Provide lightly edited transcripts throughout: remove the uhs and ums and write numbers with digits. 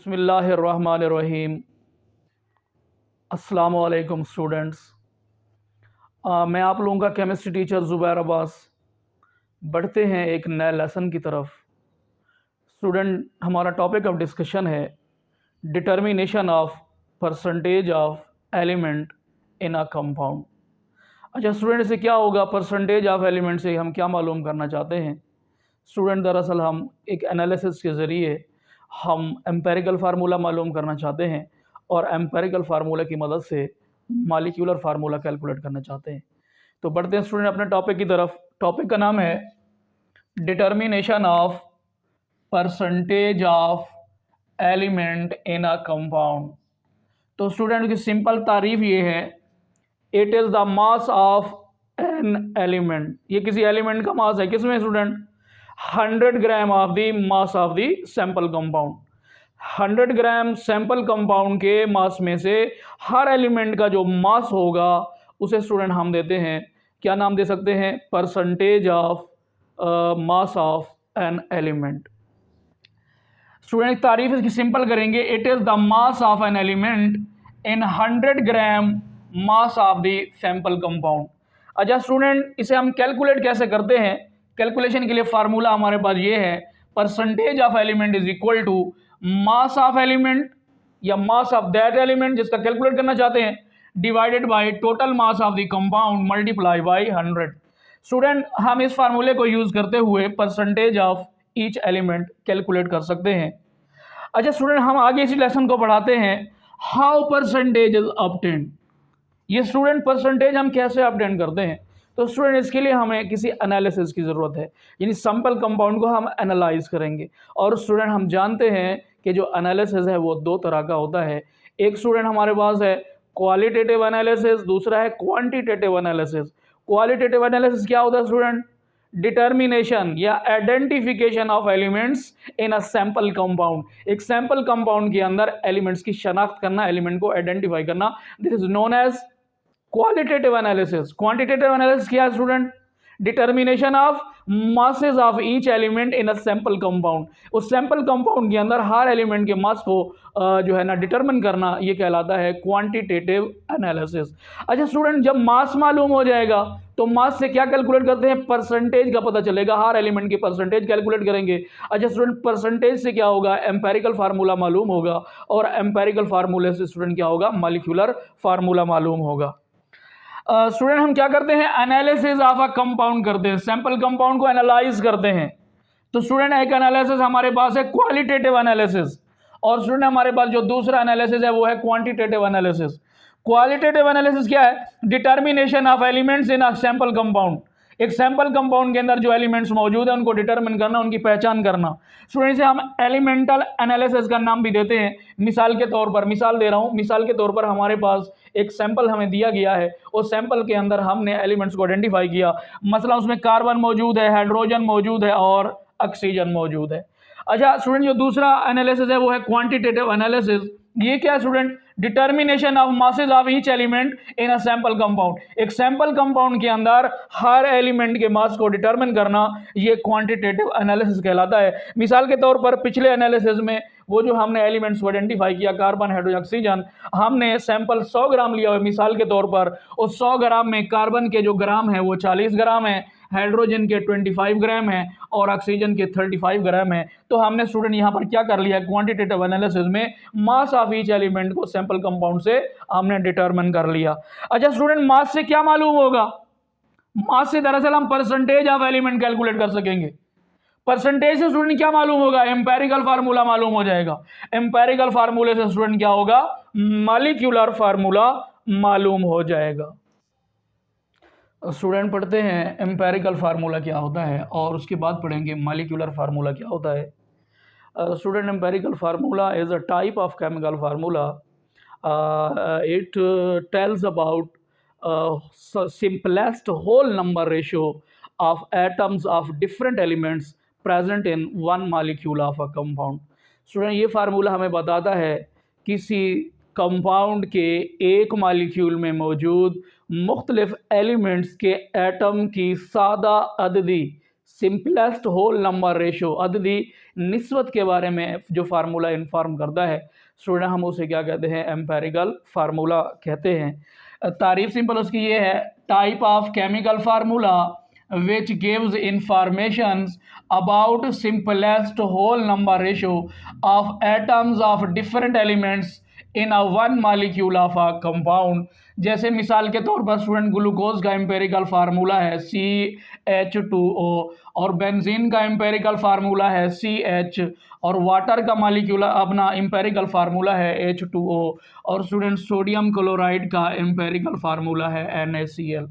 बिस्मिल्लाहिर्रहमानिर्रहीम। अस्सलाम वालेकुम स्टूडेंट्स। मैं आप लोगों का केमिस्ट्री टीचर ज़ुबैर अब्बास। बढ़ते हैं एक नए लेसन की तरफ। स्टूडेंट, हमारा टॉपिक ऑफ डिस्कशन है determination of percentage of element in a compound. अच्छा स्टूडेंट, से क्या होगा? परसेंटेज ऑफ एलिमेंट से हम क्या मालूम करना चाहते हैं? स्टूडेंट, दरअसल हम एक एनालिसिस के ज़रिए हम एम्पेरिकल फार्मूला मालूम करना चाहते हैं और एम्पेरिकल फार्मूला की मदद से मॉलिक्यूलर फार्मूला कैलकुलेट करना चाहते हैं। तो बढ़ते हैं स्टूडेंट अपने टॉपिक की तरफ। टॉपिक का नाम है determination of percentage of element in a compound. तो स्टूडेंट की सिंपल तारीफ ये है, it is the mass of an element. ये किसी एलिमेंट का मास है। किसमें student? 100 gram of the mass of the sample compound. 100 gram sample compound के मास में से हर एलिमेंट का जो मास होगा उसे स्टूडेंट हम देते हैं, क्या नाम दे सकते हैं? Percentage of mass of an element. Student तारीफ इसकी सिंपल करेंगे, it is the mass of an element in 100 gram mass of the sample compound. अच्छा स्टूडेंट, इसे हम कैलकुलेट कैसे करते हैं? कैलकुलेशन के लिए फार्मूला हमारे पास ये है, percentage of element is equal to mass of element या मास ऑफ दैट एलिमेंट जिसका कैलकुलेट करना चाहते हैं, divided by total mass of the compound multiply by 100। Student, हम इस फार्मूले को यूज करते हुए percentage of each element calculate कर सकते हैं। अच्छा स्टूडेंट, हम आगे इसी लेसन को बढ़ाते हैं, हाउ परसेंटेज इज ऑब्टेन्ड। ये स्टूडेंट परसेंटेज हम कैसे ऑब्टेन करते हैं? तो स्टूडेंट इसके लिए हमें किसी एनालिसिस की ज़रूरत है, यानी सैंपल कंपाउंड को हम एनालाइज करेंगे। और स्टूडेंट हम जानते हैं कि जो एनालिसिस है वो दो तरह का होता है। एक स्टूडेंट हमारे पास है क्वालिटेटिव एनालिसिस, दूसरा है क्वांटिटेटिव एनालिसिस। क्वालिटेटिव एनालिसिस क्या होता है स्टूडेंट? डिटर्मिनेशन या identification of elements in a sample compound. एक सैंपल कंपाउंड के अंदर एलिमेंट्स की शनाख्त करना, एलिमेंट को आइडेंटिफाई करना, this is known as qualitative analysis. Quantitative analysis क्या है student? Determination of masses of each element in a sample compound. उस सैंपल कंपाउंड के अंदर हर एलिमेंट के मास को जो है ना डिटरमिन करना, ये कहलाता है क्वांटिटेटिव एनालिसिस। अच्छा स्टूडेंट, जब मास मालूम हो जाएगा तो मास से क्या कैलकुलेट करते हैं? परसेंटेज का पता चलेगा, हर एलिमेंट की परसेंटेज कैलकुलेट करेंगे। अच्छा स्टूडेंट, परसेंटेज से क्या होगा? एम्पेरिकल फार्मूला मालूम होगा और एम्पेरिकल फार्मूले से स्टूडेंट क्या होगा? मॉलिक्यूलर फार्मूला मालूम होगा। स्टूडेंट हम क्या करते हैं? एनालिसिस ऑफ अ कंपाउंड करते हैं, सैंपल कंपाउंड को एनालाइज करते हैं। तो स्टूडेंट एक एनालिसिस हमारे पास है क्वालिटेटिव एनालिसिस, और स्टूडेंट हमारे पास जो दूसरा एनालिसिस है वो है क्वांटिटेटिव एनालिसिस। क्वालिटेटिव एनालिसिस क्या है? Determination of elements in a sample compound. एक सैंपल कंपाउंड के अंदर जो एलिमेंट्स मौजूद है उनको डिटरमिन करना, उनकी पहचान करना। स्टूडेंट से हम एलिमेंटल एनालिसिस का नाम भी देते हैं। मिसाल के तौर पर, मिसाल दे रहा हूं, मिसाल के तौर पर हमारे पास एक सैंपल हमें दिया गया है, उस सैंपल के अंदर हमने एलिमेंट्स को आइडेंटिफाई किया। मसला उसमें कार्बन मौजूद है, हाइड्रोजन मौजूद है और ऑक्सीजन मौजूद है। अच्छा स्टूडेंट, जो दूसरा एनालिसिस है वो है क्वांटिटेटिव एनालिसिस। ये क्या है student? Determination of masses of each element in a sample compound. एक सैंपल कंपाउंड के अंदर हर एलिमेंट के मास को डिटरमिन करना, ये क्वांटिटेटिव एनालिसिस कहलाता है। मिसाल के तौर पर पिछले एनालिसिस में वो जो हमने एलिमेंट्स को आइडेंटिफाई किया, कार्बन, हाइड्रोजन, ऑक्सीजन, हमने सैंपल 100 ग्राम लिया हुआ है मिसाल के तौर पर। उस 100 ग्राम में कार्बन के जो ग्राम है वो 40 ग्राम है, हाइड्रोजन के 25 ग्राम है और ऑक्सीजन के 35 ग्राम है। तो हमने स्टूडेंट यहाँ पर क्या कर लिया? क्वांटिटेटिव एनालिसिस में मास ऑफ ईच एलिमेंट को सैंपल कंपाउंड से हमने डिटरमिन कर लिया। अच्छा स्टूडेंट, मास से क्या मालूम होगा? मास से दरअसल हम परसेंटेज ऑफ एलिमेंट कैलकुलेट कर सकेंगे। परसेंटेज से स्टूडेंट क्या मालूम होगा? एम्पेरिकल फार्मूला मालूम हो जाएगा। एम्पेरिकल फार्मूले से स्टूडेंट क्या होगा? मॉलिक्यूलर फार्मूला मालूम हो जाएगा। स्टूडेंट पढ़ते हैं एम्पेरिकल फार्मूला क्या होता है और उसके बाद पढ़ेंगे मॉलिक्यूलर फार्मूला क्या होता है। Student, empirical formula is a type of chemical formula. It tells about simplest whole number ratio of atoms of different elements present in one molecule of a compound। Student ये formula हमें बताता है किसी compound के एक molecule में मौजूद मुख्तलिफ एलिमेंट्स के एटम की सिंपलेस्ट होल नंबर रेशो, अददी निस्बत के बारे में जो फार्मूला इन्फॉर्म करता है स्टूडेंट, हम उसे क्या कहते हैं, एम्पेरिकल फार्मूला कहते हैं। तारीफ सिंपल उसकी ये है, type of chemical formula which gives informations about simplest whole number ratio of atoms of different elements in a one molecule of a compound। जैसे मिसाल के तौर पर स्टूडेंट ग्लूकोज का एम्पेरिकल फार्मूला है CH2O, और बेंजीन का एम्पेरिकल फार्मूला है CH, और वाटर का मालिक्यूल अपना एम्पेरिकल फार्मूला है H2O, और स्टूडेंट सोडियम क्लोराइड का एम्पेरिकल फार्मूला है NaCl।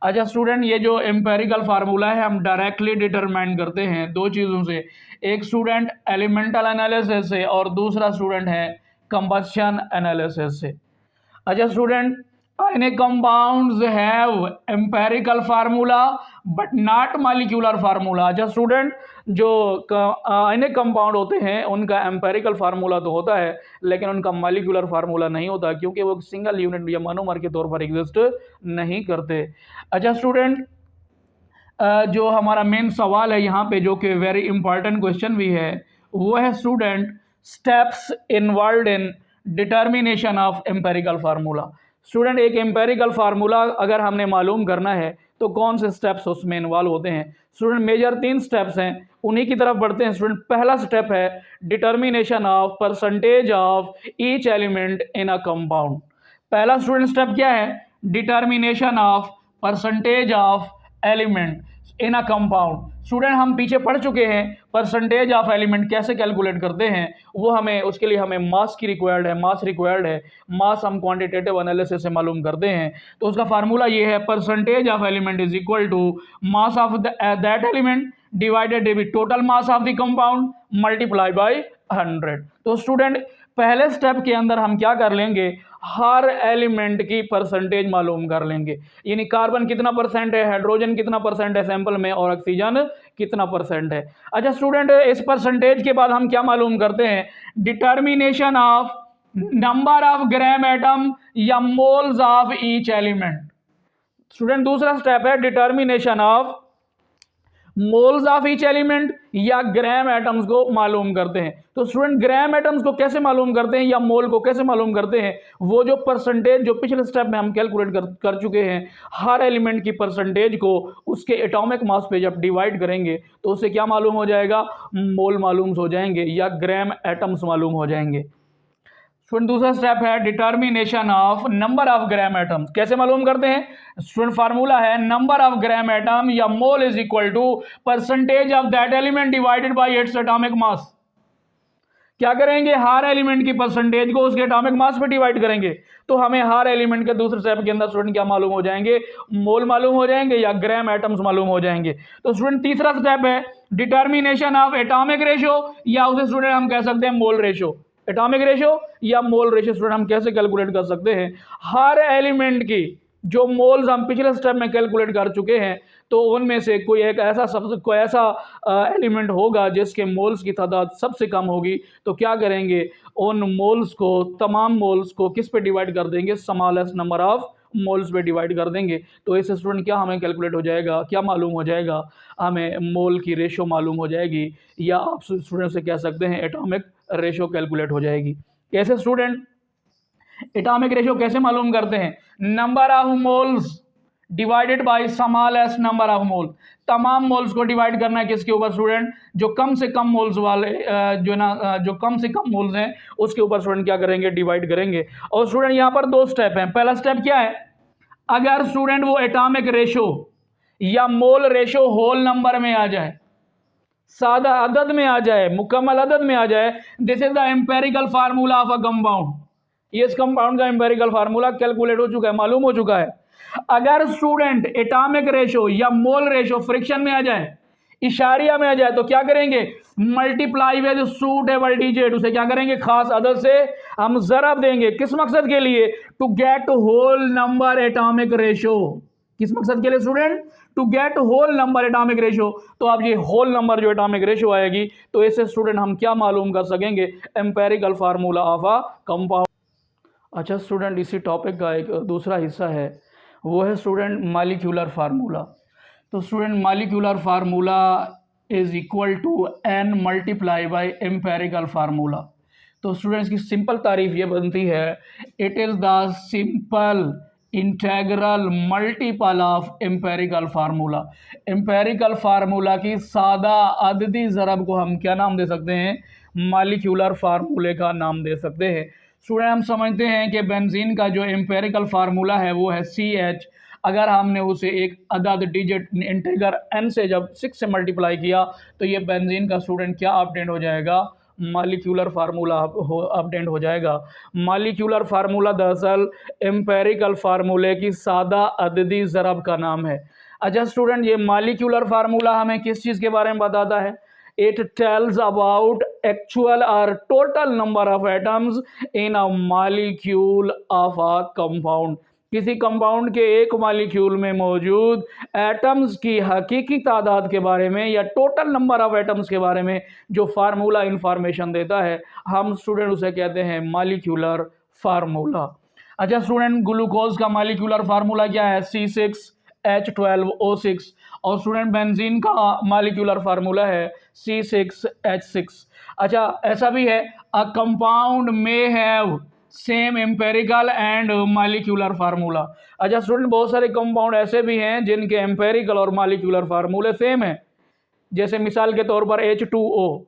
अच्छा स्टूडेंट, ये जो एम्पेरिकल फार्मूला है हम डायरेक्टली डिटरमाइन करते हैं दो चीज़ों से, एक स्टूडेंट एलिमेंटल एनालिसिस से और दूसरा स्टूडेंट है कंबशन एनालिसिस से। अच्छा student, ionic compounds have empirical formula but not molecular formula। अच्छा स्टूडेंट, जो ionic compound होते हैं उनका empirical formula तो होता है लेकिन उनका molecular formula नहीं होता, क्योंकि वो सिंगल यूनिट या मोनोमर के तौर पर एग्जिस्ट नहीं करते। अच्छा स्टूडेंट, जो हमारा मेन सवाल है यहाँ पे, जो कि वेरी इंपॉर्टेंट क्वेश्चन भी है, वो है student steps involve in determination of empirical formula. Student, एक एम्पेरिकल फार्मूला अगर हमने मालूम करना है तो कौन से स्टेप्स उसमें इन्वॉल्व होते हैं? स्टूडेंट, मेजर 3 स्टेप्स हैं, उन्हीं की तरफ बढ़ते हैं। स्टूडेंट, पहला स्टेप है determination of percentage of each element in a compound. पहला स्टूडेंट स्टेप क्या है? Determination of percentage of element in a compound. Student, हम पीछे पढ़ चुके हैं परसेंटेज ऑफ एलिमेंट कैसे कैलकुलेट करते हैं, वो हमें उसके लिए हमें मास की रिक्वायर्ड है, मास हम क्वांटिटेटिव एनालिसिस से मालूम करते हैं। तो उसका फार्मूला ये है, percentage of element is equal to mass of that element divided with total mass of the compound multiply by 100। तो स्टूडेंट, पहले स्टेप के अंदर हम क्या कर लेंगे, हर एलिमेंट की परसेंटेज मालूम कर लेंगे, यानी कार्बन कितना परसेंट है, हाइड्रोजन कितना परसेंट है सैंपल में, और ऑक्सीजन कितना परसेंट है। अच्छा स्टूडेंट, इस परसेंटेज के बाद हम क्या मालूम करते हैं, determination of number of gram atom या moles of each element. Student, दूसरा स्टेप है determination of moles of each element या ग्राम एटम्स को मालूम करते हैं। तो स्टूडेंट, ग्राम एटम्स को कैसे मालूम करते हैं या मोल को कैसे मालूम करते हैं? वो जो परसेंटेज जो पिछले स्टेप में हम कैलकुलेट कर चुके हैं, हर एलिमेंट की परसेंटेज को उसके एटॉमिक मास पे जब डिवाइड करेंगे तो उससे क्या मालूम हो जाएगा, मोल मालूम हो जाएंगे या ग्राम एटम्स मालूम हो जाएंगे। स्टूडेंट, दूसरा स्टेप है determination of number of gram atoms. कैसे मालूम करते हैं? स्टूडेंट, फार्मूला है नंबर ऑफ ग्राम एटम या mole is equal to percentage of that element divided by its atomic mass. क्या करेंगे, हर एलिमेंट की परसेंटेज को उसके एटॉमिक मास पे डिवाइड करेंगे, तो हमें हर एलिमेंट के दूसरे स्टेप के अंदर स्टूडेंट क्या मालूम हो जाएंगे, मोल मालूम हो जाएंगे या ग्राम एटम्स मालूम हो जाएंगे। तो स्टूडेंट, तीसरा स्टेप है डिटर्मिनेशन ऑफ एटॉमिक रेशो, या उसे स्टूडेंट हम कह सकते हैं मोल रेशो। एटॉमिक रेशो या मोल रेशो स्टूडेंट हम कैसे कैलकुलेट कर सकते हैं, हर एलिमेंट की जो मोल्स हम पिछले स्टेप में कैलकुलेट कर चुके हैं, तो उनमें से कोई ऐसा एलिमेंट होगा जिसके मोल्स की तादाद सबसे कम होगी, तो क्या करेंगे, उन मोल्स को, तमाम मोल्स को किस पे डिवाइड कर देंगे, स्मॉलेस्ट नंबर ऑफ मोल्स पे डिवाइड कर देंगे। तो ऐसे स्टूडेंट क्या हमें कैलकुलेट हो जाएगा, क्या मालूम हो जाएगा, हमें मोल की रेशो मालूम हो जाएगी, या आप स्टूडेंट से कह सकते हैं एटॉमिक रेशो कैलकुलेट हो जाएगी। कैसे स्टूडेंट, एटॉमिक रेशो कैसे मालूम करते हैं, number of moles divided by smallest number of mole. तमाम मोल्स को डिवाइड करना है किसके ऊपर स्टूडेंट, जो कम से कम मोल्स वाले, जो कम से कम मोल्स हैं उसके ऊपर स्टूडेंट क्या करेंगे, डिवाइड करेंगे। और स्टूडेंट यहाँ पर 2 स्टेप हैं। पहला स्टेप क्या है, अगर स्टूडेंट वो एटॉमिक रेशो या मोल रेशो होल नंबर में आ जाए, सादा अदद में आ जाए, मुकम्मल अदद में आ जाए, this is the empirical formula of a compound. ये इस कंपाउंड का एम्पेरिकल फार्मूला कैलकुलेट हो चुका है, मालूम हो चुका है। अगर स्टूडेंट एटॉमिक रेशो या मोल रेशो फ्रिक्शन में आ जाए, इशारिया में आ जाए, तो क्या करेंगे, मल्टीप्लाई विद सूटेबल डिजिट, उसे क्या करेंगे, खास अदद से हम ज़रब देंगे। किस मकसद के लिए, to get whole number atomic ratio. किस मकसद के लिए student, to get whole number atomic ratio. तो अब ये होल नंबर जो एटॉमिक रेशो आएगी, तो इससे स्टूडेंट हम क्या मालूम कर सकेंगे, empirical formula of a compound. अच्छा स्टूडेंट, इसी टॉपिक का एक दूसरा हिस्सा है, वो है स्टूडेंट मॉलिक्यूलर फार्मूला। तो student molecular formula is equal to n multiply by empirical formula. तो स्टूडेंट्स की सिंपल तारीफ ये बनती है, it is the simple integral multiple of empirical formula. Empirical formula की सादा अददी ज़रब को हम क्या नाम दे सकते हैं? मॉलिक्यूलर फार्मूले का नाम दे सकते हैं। स्टूडेंट हम समझते हैं कि बेंजीन का जो एम्पेरिकल फार्मूला है वो है CH। अगर हमने उसे एक अदद डिजिट इंटीजर n से जब 6 से मल्टीप्लाई किया तो ये बेंजीन का स्टूडेंट क्या अपडेट हो जाएगा? मॉलिक्यूलर फार्मूला अपडेट हो जाएगा। मॉलिक्यूलर फार्मूला दरअसल एम्पेरिकल फार्मूले की सादा अददी ज़रब का नाम है। अच्छा स्टूडेंट, ये मॉलिक्यूलर फार्मूला हमें किस चीज़ के बारे में बताता है? It tells about actual or total number of atoms in a molecule of a compound। किसी कंपाउंड के एक मॉलिक्यूल में मौजूद एटम्स की हकीकी तादाद के बारे में या टोटल नंबर ऑफ एटम्स के बारे में जो फार्मूला इंफॉर्मेशन देता है, हम स्टूडेंट उसे कहते हैं मॉलिक्यूलर फार्मूला। अच्छा स्टूडेंट, ग्लूकोज का मॉलिक्यूलर फार्मूला क्या है? C6H12O6। और स्टूडेंट बेंजीन का मॉलिक्यूलर फार्मूला है C6H6। अच्छा ऐसा भी है, a compound may have same empirical and molecular formula. अच्छा स्टूडेंट, बहुत सारे कंपाउंड ऐसे भी हैं जिनके एम्पेरिकल और मॉलिक्यूलर फार्मूले सेम है। जैसे मिसाल के तौर पर H2O,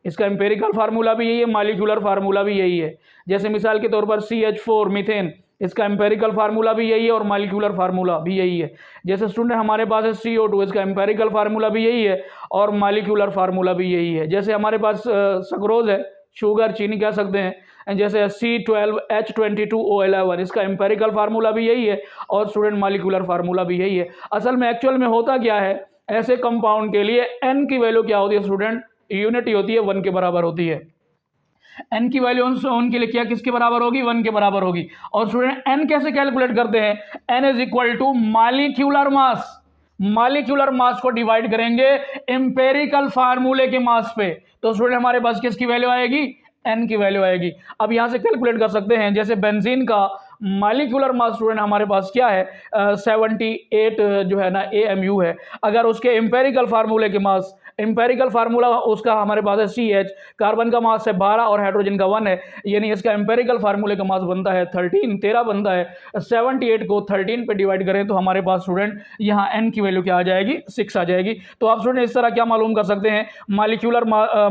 इसका एम्पेरिकल फार्मूला भी यही है, मॉलिक्यूलर फार्मूला भी यही है। जैसे मिसाल के तौर पर CH4 मीथेन, इसका एम्पेरिकल फार्मूला भी यही है और मॉलिक्यूलर फार्मूला भी यही है। जैसे स्टूडेंट हमारे पास है CO2, इसका एम्पेरिकल फार्मूला भी यही है और मॉलिक्यूलर फार्मूला भी यही है। जैसे हमारे पास सक्रोज है, शुगर चीनी कह सकते हैं, जैसे C12H22O11, इसका एम्पेरिकल फार्मूला भी यही है और स्टूडेंट मॉलिक्यूलर फार्मूला भी यही है। असल में एक्चुअल में होता क्या है, ऐसे कंपाउंड के लिए n की वैल्यू क्या होती है स्टूडेंट? यूनिटी होती है, 1 के बराबर होती है। n की वैल्यू उनके लिए क्या किसके बराबर होगी? 1 के बराबर होगी। और स्टूडेंट n कैसे कैलकुलेट करते हैं? n is equal to molecular mass. Molecular mass को डिवाइड करेंगे एम्पेरिकल फार्मूले के मास पे, तो स्टूडेंट हमारे पास किसकी वैल्यू आएगी? n की वैल्यू आएगी। अब यहां से कैलकुलेट कर सकते हैं, जैसे बेंजीन का मॉलिक्यूलर मास स्टूडेंट हमारे पास क्या है? 78 जो है ना AMU है। अगर उसके एम्पेरिकल फार्मूले के मास, एम्पेरिकल फार्मूला उसका हमारे पास है CH, कार्बन का मास है 12 और हाइड्रोजन का 1 है, यानी इसका एम्पेरिकल फार्मूले का मास बनता है 13 बनता है। 78 को 13 पे डिवाइड करें तो हमारे पास स्टूडेंट यहाँ n की वैल्यू क्या आ जाएगी? 6 आ जाएगी। तो आप स्टूडेंट इस तरह क्या मालूम कर सकते हैं? मॉलिक्यूलर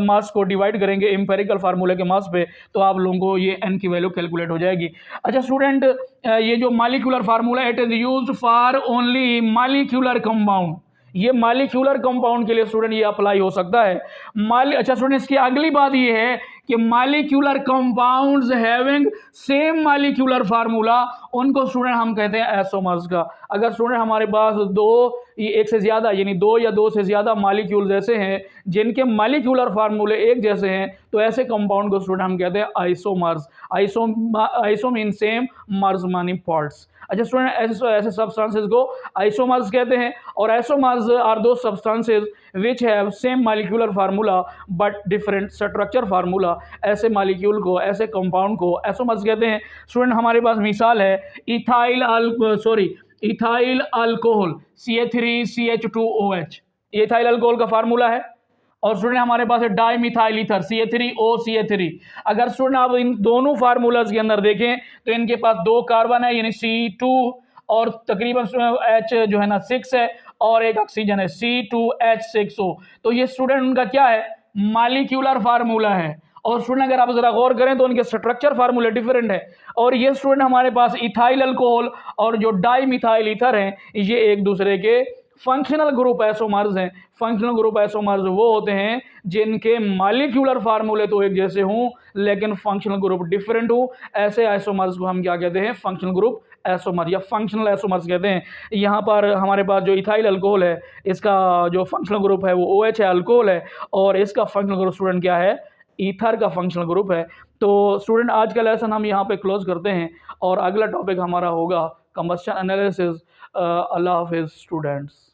मास को डिवाइड करेंगे एम्पेरिकल फार्मूले के मास पे तो आप लोगों को ये n की वैल्यू कैलकुलेट हो जाएगी। अच्छा स्टूडेंट, ये जो molecular formula it is used for only molecular compound, ये मॉलिक्यूलर कंपाउंड के लिए स्टूडेंट ये अप्लाई हो सकता है। अच्छा स्टूडेंट, इसकी अगली बात ये है कि molecular compounds having same molecular formula, उनको स्टूडेंट हम कहते हैं आइसोमर्स का। अगर स्टूडेंट हमारे पास एक से ज़्यादा यानी 2 या 2 से ज़्यादा मॉलिक्यूल्स ऐसे हैं जिनके मॉलिक्यूलर फार्मूले एक जैसे हैं, तो ऐसे कंपाउंड को स्टूडेंट हम कहते हैं आइसोमर्स। आइसो मीन सेम, मर्स मानी पार्ट्स। अच्छा स्टूडेंट, ऐसे सब्सटेंसेस को आइसोमर्स कहते हैं। और आइसोमर्स आर दो substances which have same molecular formula but different structure formula. ऐसे मॉलिक्यूल को, ऐसे कंपाउंड को आइसोमर्स कहते हैं। स्टूडेंट हमारे पास मिसाल है ethyl alcohol CH3CH2OH, ethyl alcohol का फार्मूला है। और स्टूडेंट हमारे पास है डाई मिथाइल ईथर CH3OCH3। अगर स्टूडेंट आप इन दोनों फार्मूलाज के अंदर देखें तो इनके पास 2 कार्बन है यानी C2 और तकरीबन H जो है ना 6 है और एक ऑक्सीजन है C2H6O। तो ये स्टूडेंट उनका क्या है? मॉलिक्यूलर फार्मूला है। और स्टूडेंट अगर आप जरा गौर करें तो उनके स्ट्रक्चर फार्मूले डिफरेंट है। और ये स्टूडेंट हमारे पास इथाइल अल्कोहल और जो डाई मिथाइल ईथर हैं, ये एक दूसरे के फंक्शनल ग्रुप आइसोमर्स हैं। फंक्शनल ग्रुप आइसोमर्स वो होते हैं जिनके मॉलिक्यूलर फार्मूले तो एक जैसे हों लेकिन फंक्शनल ग्रुप डिफरेंट हो। ऐसे आइसोमर्स को हम क्या कहते हैं? फंक्शनल ग्रुप आइसोमर या फंक्शनल आइसोमर्स कहते हैं। यहाँ पर हमारे पास जो इथाइल अल्कोहल है, इसका जो फंक्शनल ग्रुप है वो OH है, अल्कोहल है, और इसका फंक्शनल ग्रुप स्टूडेंट क्या है? ईथर का फंक्शनल ग्रुप है। तो स्टूडेंट आज का लेसन हम यहाँ पे क्लोज करते हैं और अगला टॉपिक हमारा होगा कंबस्शन एनालिसिस। अल्लाह हाफिज़ स्टूडेंट्स।